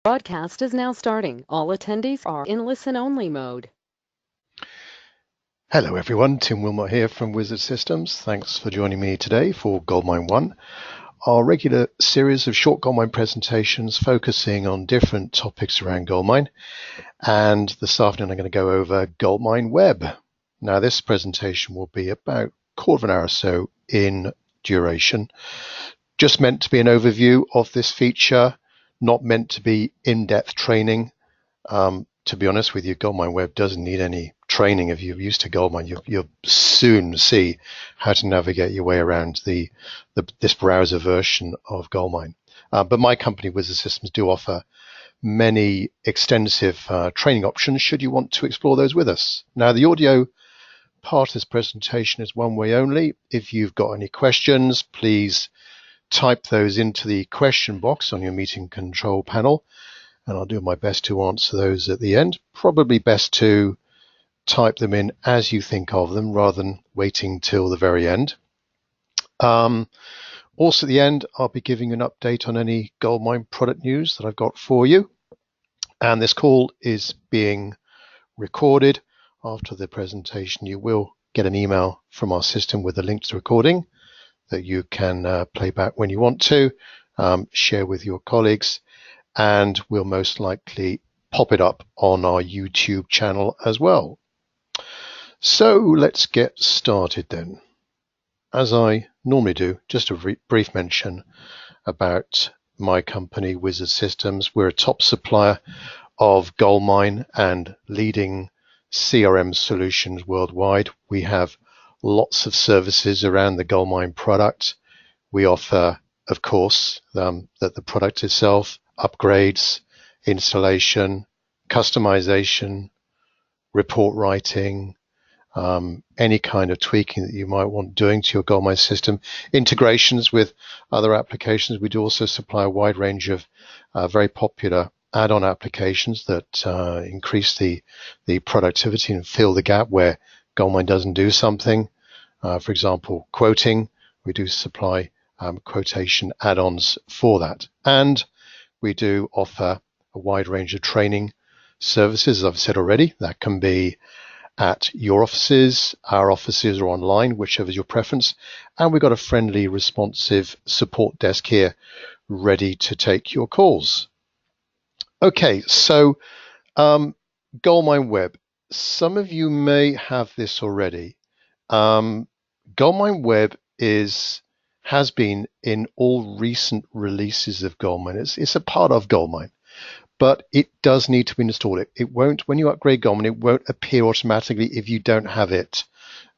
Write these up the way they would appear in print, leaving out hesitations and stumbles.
Broadcast is now starting. All attendees are in listen-only mode. Hello everyone, Tim Wilmot here from Wizard Systems. Thanks for joining me today for GoldMine 1, our regular series of short GoldMine presentations focusing on different topics around GoldMine. And this afternoon I'm going to go over GoldMine Web. Now this presentation will be about a quarter of an hour or so in duration. Just meant to be an overview of this feature, not meant to be in-depth training. To be honest with you, GoldMine Web doesn't need any training. If you're used to GoldMine, you'll soon see how to navigate your way around this browser version of GoldMine. But my company, Wizard Systems, do offer many extensive training options should you want to explore those with us. Now, the audio part of this presentation is one way only. If you've got any questions, please type those into the question box on your meeting control panel, and I'll do my best to answer those at the end. Probably best to type them in as you think of them rather than waiting till the very end. Also at the end, I'll be giving an update on any GoldMine product news that I've got for you. And this call is being recorded. After the presentation, you will get an email from our system with a link to the recording that you can play back when you want to, share with your colleagues, and we'll most likely pop it up on our YouTube channel as well. So let's get started then. As I normally do, just a brief mention about my company, Wizard Systems. We're a top supplier of GoldMine and leading CRM solutions worldwide. We have lots of services around the GoldMine product. We offer, of course, that the product itself, upgrades, installation, customization, report writing, any kind of tweaking that you might want doing to your GoldMine system, integrations with other applications. We do also supply a wide range of very popular add-on applications that increase the productivity and fill the gap where GoldMine doesn't do something. For example, quoting, we do supply quotation add-ons for that. And we do offer a wide range of training services, as I've said already. That can be at your offices, our offices, or online, whichever is your preference. And we've got a friendly, responsive support desk here ready to take your calls. Okay, so GoldMine Web. Some of you may have this already. GoldMine Web has been in all recent releases of GoldMine. It's a part of GoldMine, but it does need to be installed. It won't, when you upgrade GoldMine, it won't appear automatically if you don't have it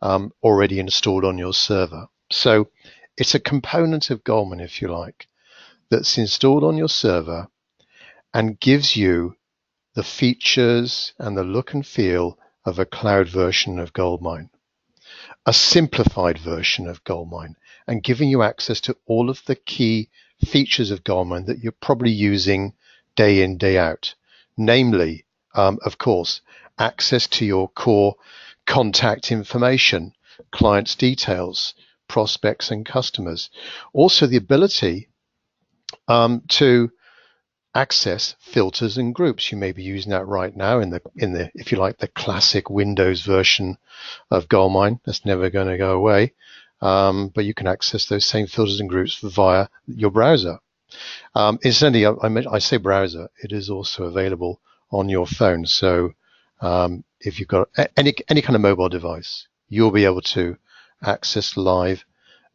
already installed on your server. So it's a component of GoldMine, if you like, that's installed on your server and gives you the features and the look and feel of a cloud version of GoldMine, a simplified version of GoldMine, and giving you access to all of the key features of GoldMine that you're probably using day in, day out. Namely, of course, access to your core contact information, clients' details, prospects and customers. Also the ability to access filters and groups. You may be using that right now in the if you like, the classic Windows version of GoldMine. That's never going to go away. But you can access those same filters and groups via your browser. Incidentally, I say browser, it is also available on your phone. So if you've got any kind of mobile device, you'll be able to access live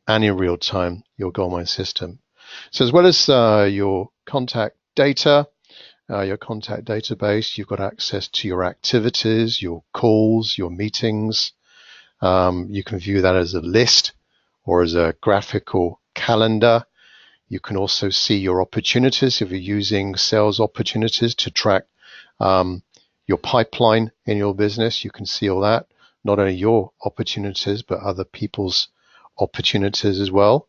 and in real time your GoldMine system. So as well as your contact data, your contact database, you've got access to your activities, your calls, your meetings. You can view that as a list or as a graphical calendar. You can also see your opportunities if you're using sales opportunities to track your pipeline in your business. You can see all that, not only your opportunities, but other people's opportunities as well.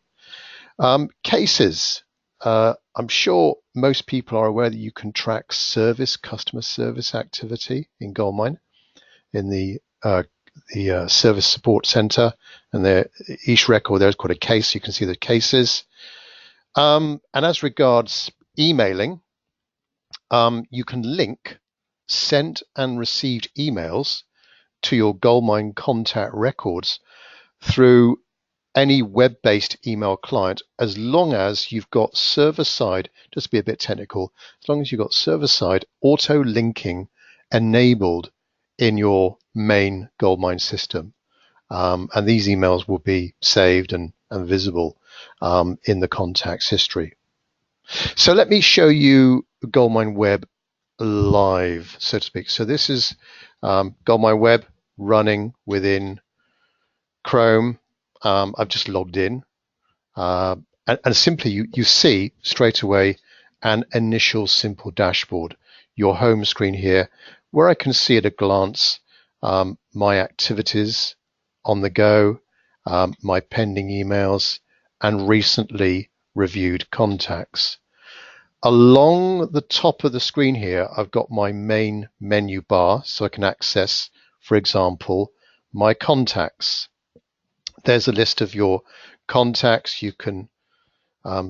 Cases. I'm sure most people are aware that you can track customer service activity in GoldMine in the service support center, and each record there is called a case. You can see the cases. And as regards emailing, you can link sent and received emails to your GoldMine contact records through any web-based email client, as long as you've got server-side, just to be a bit technical, as long as you've got server-side auto-linking enabled in your main GoldMine system. And these emails will be saved and visible in the contacts history. So let me show you GoldMine Web live, so to speak. So this is GoldMine Web running within Chrome. I've just logged in, and simply you see straight away an initial simple dashboard, your home screen here, where I can see at a glance my activities on the go, my pending emails, and recently reviewed contacts. Along the top of the screen here, I've got my main menu bar, so I can access, for example, my contacts. There's a list of your contacts. You can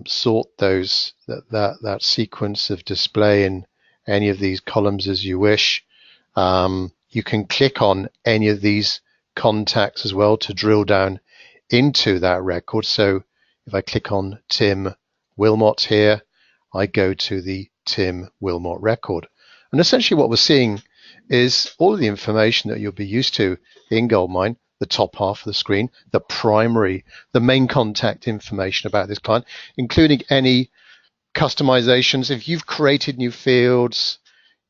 sort those that sequence of display in any of these columns as you wish. You can click on any of these contacts as well to drill down into that record. So if I click on Tim Wilmot here, I go to the Tim Wilmot record. And essentially what we're seeing is all of the information that you'll be used to in GoldMine, the top half of the screen, the main contact information about this client, including any customizations. If you've created new fields,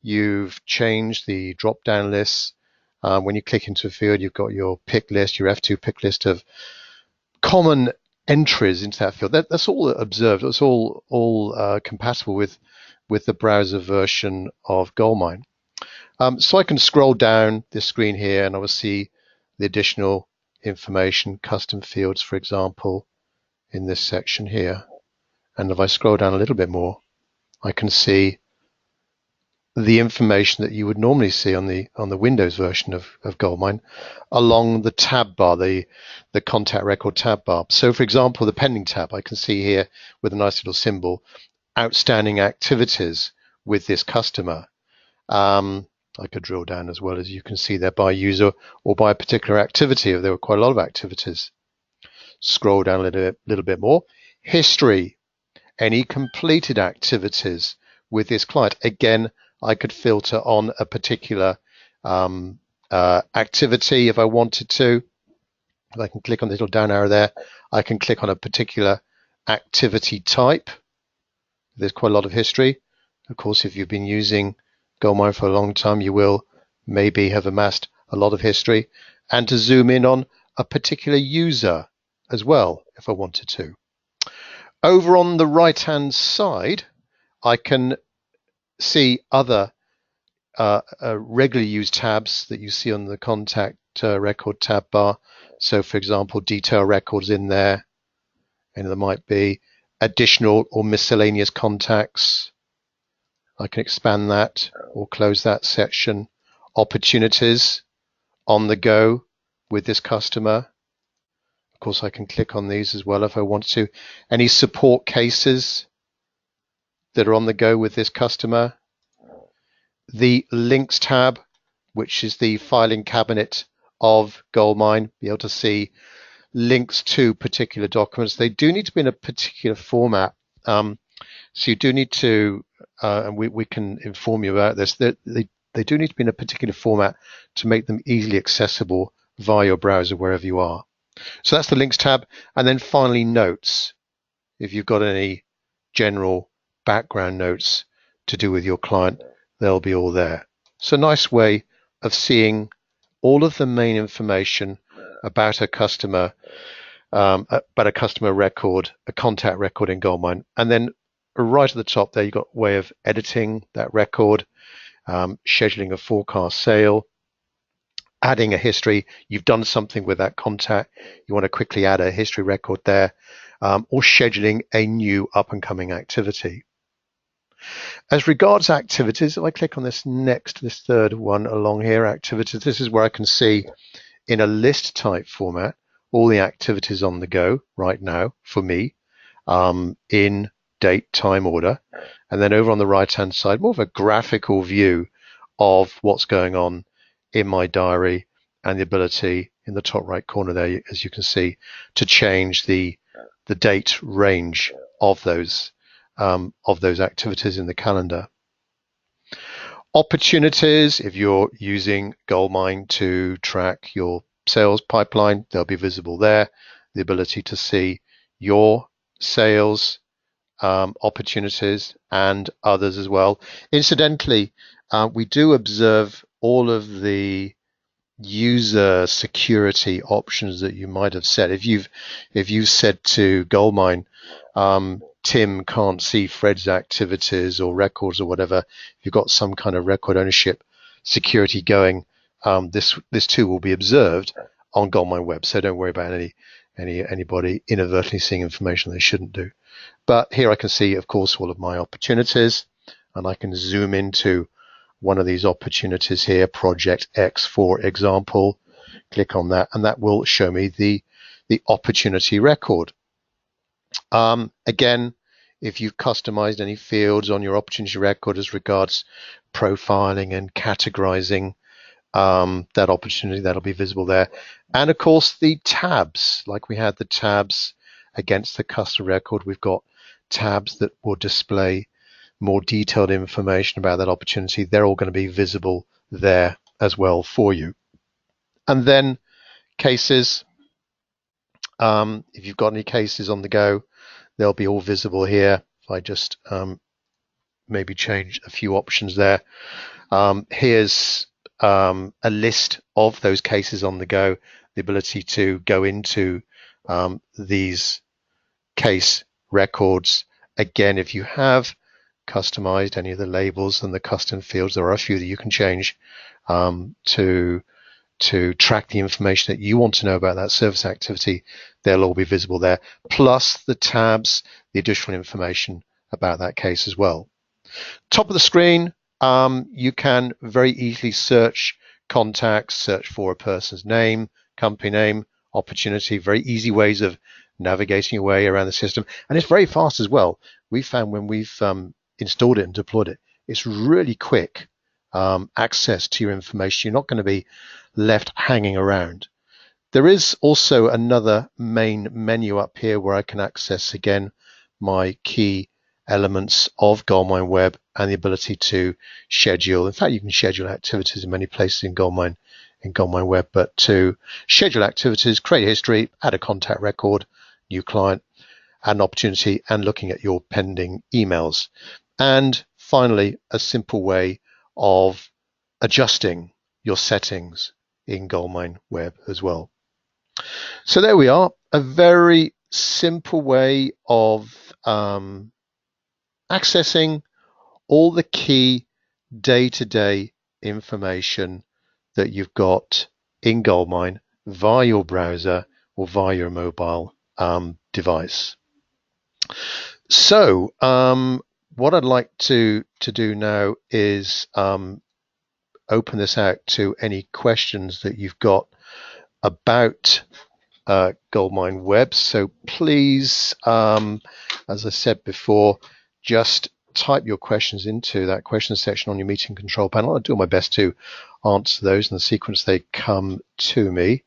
you've changed the drop-down lists. When you click into a field, you've got your pick list, your F2 pick list of common entries into that field. That's all observed. It's all compatible with the browser version of GoldMine. So I can scroll down this screen here and I will see the additional information, custom fields, for example, in this section here. And if I scroll down a little bit more, I can see the information that you would normally see on the Windows version of GoldMine along the tab bar, the contact record tab bar. So for example, the pending tab, I can see here with a nice little symbol, outstanding activities with this customer. I could drill down as well, as you can see there, by user or by a particular activity. There were quite a lot of activities. Scroll down a little bit more. History, any completed activities with this client. Again, I could filter on a particular activity if I wanted to. I can click on the little down arrow there. I can click on a particular activity type. There's quite a lot of history. Of course, if you've been using GoldMine for a long time, you will maybe have amassed a lot of history. And to zoom in on a particular user as well, if I wanted to. Over on the right-hand side, I can see other regularly used tabs that you see on the contact record tab bar. So for example, detail records in there, and there might be additional or miscellaneous contacts. I can expand that or close that section. Opportunities on the go with this customer. Of course, I can click on these as well if I want to. Any support cases that are on the go with this customer. The links tab, which is the filing cabinet of GoldMine, be able to see links to particular documents. They do need to be in a particular format. So you do need to, and we can inform you about this, they do need to be in a particular format to make them easily accessible via your browser wherever you are. So that's the links tab. And then finally, notes. If you've got any general background notes to do with your client, they'll be all there. So nice way of seeing all of the main information about a customer, record, a contact record in GoldMine. And then right at the top there, you've got a way of editing that record, scheduling a forecast sale, adding a history. You've done something with that contact. You want to quickly add a history record there, or scheduling a new up and coming activity. As regards activities, if I click on this third one along here, activities, this is where I can see in a list type format all the activities on the go right now for me in date, time order. And then over on the right-hand side, more of a graphical view of what's going on in my diary, and the ability in the top right corner there, as you can see, to change the date range of those activities in the calendar. Opportunities, if you're using GoldMine to track your sales pipeline, they'll be visible there. The ability to see your sales opportunities and others as well. Incidentally, we do observe all of the user security options that you might have set. If you've said to GoldMine, Tim can't see Fred's activities or records or whatever, if you've got some kind of record ownership security going, this too will be observed on GoldMine Web. So don't worry about anybody inadvertently seeing information they shouldn't do. But here I can see, of course, all of my opportunities, and I can zoom into one of these opportunities here, Project X, for example. Click on that, and that will show me the opportunity record. Again, if you've customized any fields on your opportunity record as regards profiling and categorizing that opportunity, that'll be visible there. And of course, the tabs, like we had the tabs against the customer record, we've got tabs that will display more detailed information about that opportunity. They're all going to be visible there as well for you. And then cases, if you've got any cases on the go, they'll be all visible here. If I just maybe change a few options there. Here's a list of those cases on the go, the ability to go into these case records. Again, if you have customized any of the labels and the custom fields, there are a few that you can change to track the information that you want to know about that service activity. They'll all be visible there, plus the tabs, the additional information about that case as well. Top of the screen, you can very easily search contacts, search for a person's name, company name, opportunity, very easy ways of navigating your way around the system. And it's very fast as well. We found when we've installed it and deployed it, it's really quick access to your information. You're not going to be left hanging around. There is also another main menu up here where I can access, again, my key elements of GoldMine Web and the ability to schedule. In fact, you can schedule activities in many places in GoldMine Web, but to schedule activities, create history, add a contact record, new client, add an opportunity, and looking at your pending emails. And finally, a simple way of adjusting your settings in GoldMine Web as well. So there we are, a very simple way of accessing all the key day-to-day information that you've got in GoldMine via your browser or via your mobile device. So what I'd like to do now is open this out to any questions that you've got about GoldMine Web. So please, as I said before, just type your questions into that question section on your meeting control panel. I'll do my best to answer those in the sequence they come to me.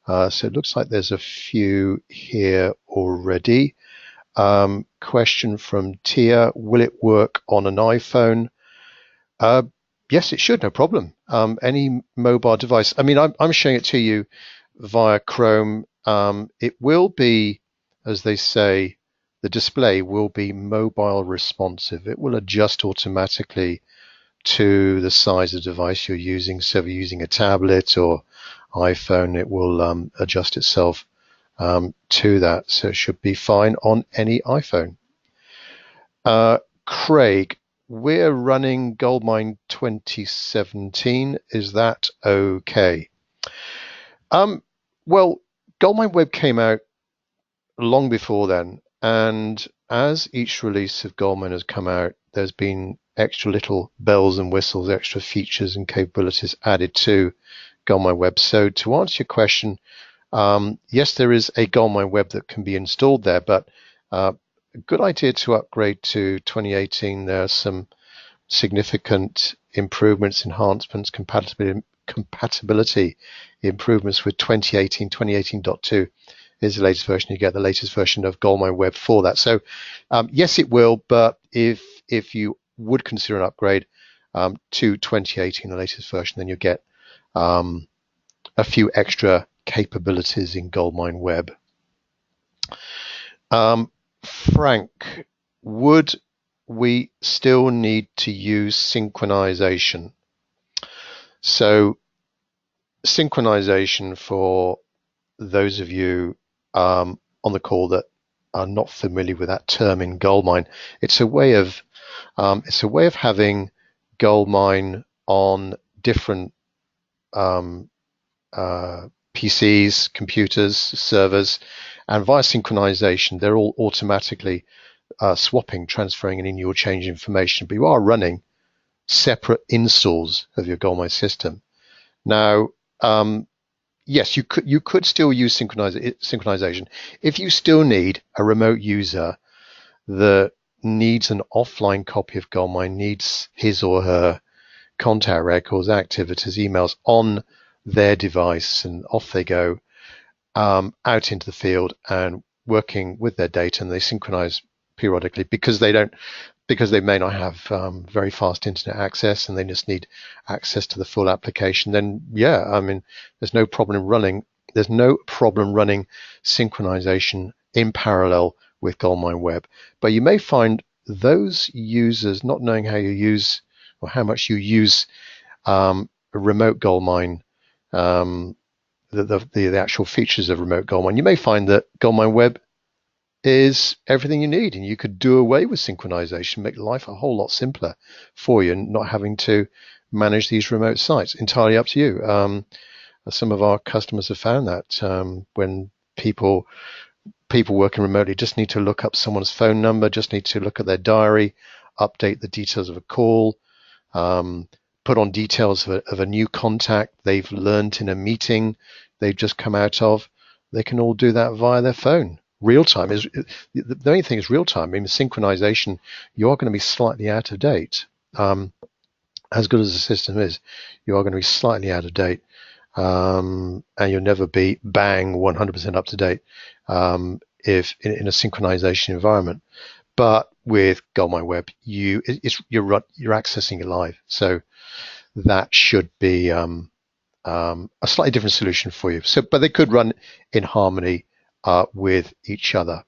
So it looks like there's a few here already. Question from Tia, will it work on an iPhone? Yes, it should, no problem. Any mobile device. I mean, I'm showing it to you via Chrome. It will be, as they say, the display will be mobile responsive. It will adjust automatically to the size of the device you're using. So if you're using a tablet or iPhone, it will adjust itself to that. So it should be fine on any iPhone. Craig, we're running GoldMine 2017. Is that okay? Well, GoldMine Web came out long before then, and as each release of GoldMine has come out, there's been extra little bells and whistles, extra features and capabilities added to GoldMine Web. So to answer your question, yes, there is a GoldMine Web that can be installed there, but a good idea to upgrade to 2018. There are some significant improvements, enhancements, compatibility improvements with 2018. 2018.2 is the latest version. You get the latest version of GoldMine Web for that. So yes, it will, but if you would consider an upgrade to 2018, the latest version, then you get a few extra capabilities in GoldMine Web. Frank, would we still need to use synchronization? So synchronization, for those of you on the call that are not familiar with that term in GoldMine, it's a way of having GoldMine on different PCs, computers, servers, and via synchronization, they're all automatically swapping, transferring any new or change information. But you are running separate installs of your GoldMine system. Now, yes, you could still use synchronization if you still need a remote user that needs an offline copy of GoldMine, needs his or her contact records, activities, emails on their device, and off they go out into the field and working with their data, and they synchronize periodically because they may not have very fast internet access and they just need access to the full application. Then yeah, I mean, there's no problem running synchronization in parallel with GoldMine Web. But you may find those users not knowing how you use or how much you use remote GoldMine, the actual features of remote GoldMine. You may find that GoldMine Web is everything you need, and you could do away with synchronization, make life a whole lot simpler for you, and not having to manage these remote sites. Entirely up to you. Some of our customers have found that when people working remotely just need to look up someone's phone number, just need to look at their diary, update the details of a call, put on details of a new contact they've learned in a meeting they've just come out of. They can all do that via their phone. Real time is the only thing is real time. I mean, synchronization, you are going to be slightly out of date. As good as the system is, you are going to be slightly out of date, and you'll never be bang 100% up to date if in a synchronization environment. But with GoldMine Web, you're accessing it live, so that should be a slightly different solution for you. So, but they could run in harmony with each other.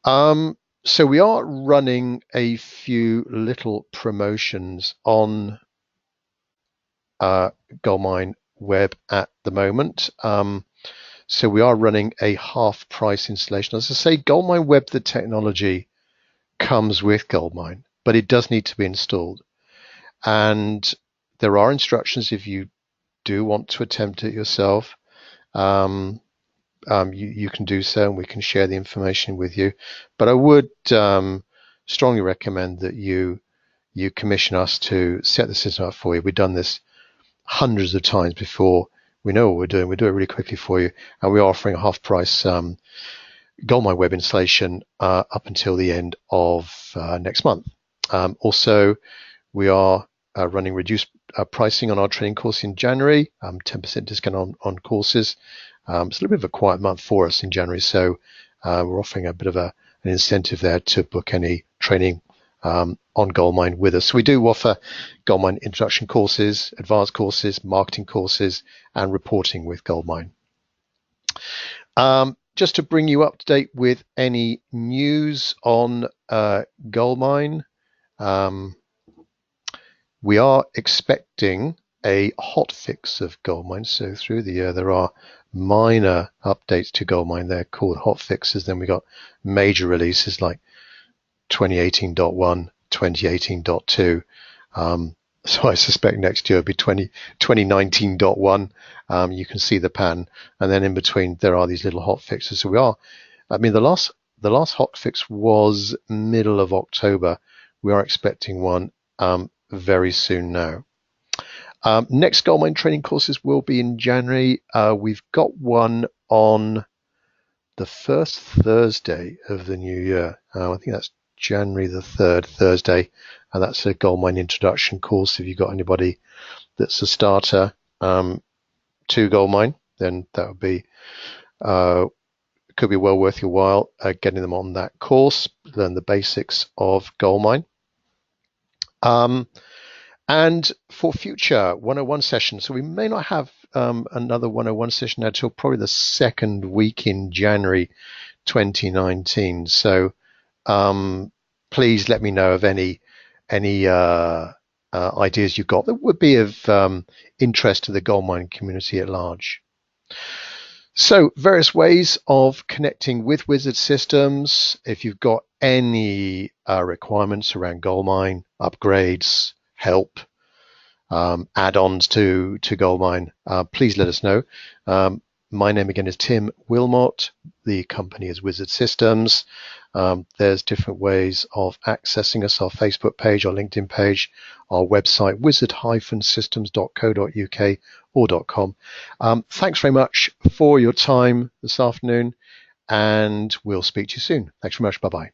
So we are running a few little promotions on GoldMine Web at the moment. So we are running a half price installation. As I say, GoldMine Web, the technology, comes with GoldMine, but it does need to be installed. And there are instructions if you do want to attempt it yourself. You can do so, and we can share the information with you. But I would strongly recommend that you commission us to set the system up for you. We've done this hundreds of times before. We know what we're doing. We do it really quickly for you, and we're offering a half price GoldMine Web installation up until the end of next month. Also, we are running reduced pricing on our training course in January, 10% discount on courses. It's a little bit of a quiet month for us in January, so we're offering a bit of an incentive there to book any training on GoldMine with us. So we do offer GoldMine introduction courses, advanced courses, marketing courses, and reporting with GoldMine. Just to bring you up to date with any news on GoldMine, we are expecting a hotfix of GoldMine. So through the year, there are minor updates to GoldMine. They're called hotfixes. Then we got major releases like 2018.1, 2018.2. So I suspect next year will be 2019.1. You can see the pattern, and then in between there are these little hotfixes. So we are, I mean, the last hotfix was middle of October. We are expecting one very soon now. Next GoldMine training courses will be in January. We've got one on the first Thursday of the new year. I think that's January the 3rd, Thursday, and that's a GoldMine introduction course. If you've got anybody that's a starter to GoldMine, then that would be could be well worth your while getting them on that course, learn the basics of GoldMine. And for future 101 sessions, so we may not have another 101 session until probably the second week in January 2019. So please let me know of any ideas you've got that would be of interest to the GoldMine community at large. So various ways of connecting with Wizard Systems. If you've got any requirements around GoldMine, upgrades, help, add-ons to GoldMine, please let us know. My name again is Tim Wilmot. The company is Wizard Systems. There's different ways of accessing us, our Facebook page, our LinkedIn page, our website, wizard-systems.co.uk or .com. Thanks very much for your time this afternoon, and we'll speak to you soon. Thanks very much. Bye-bye.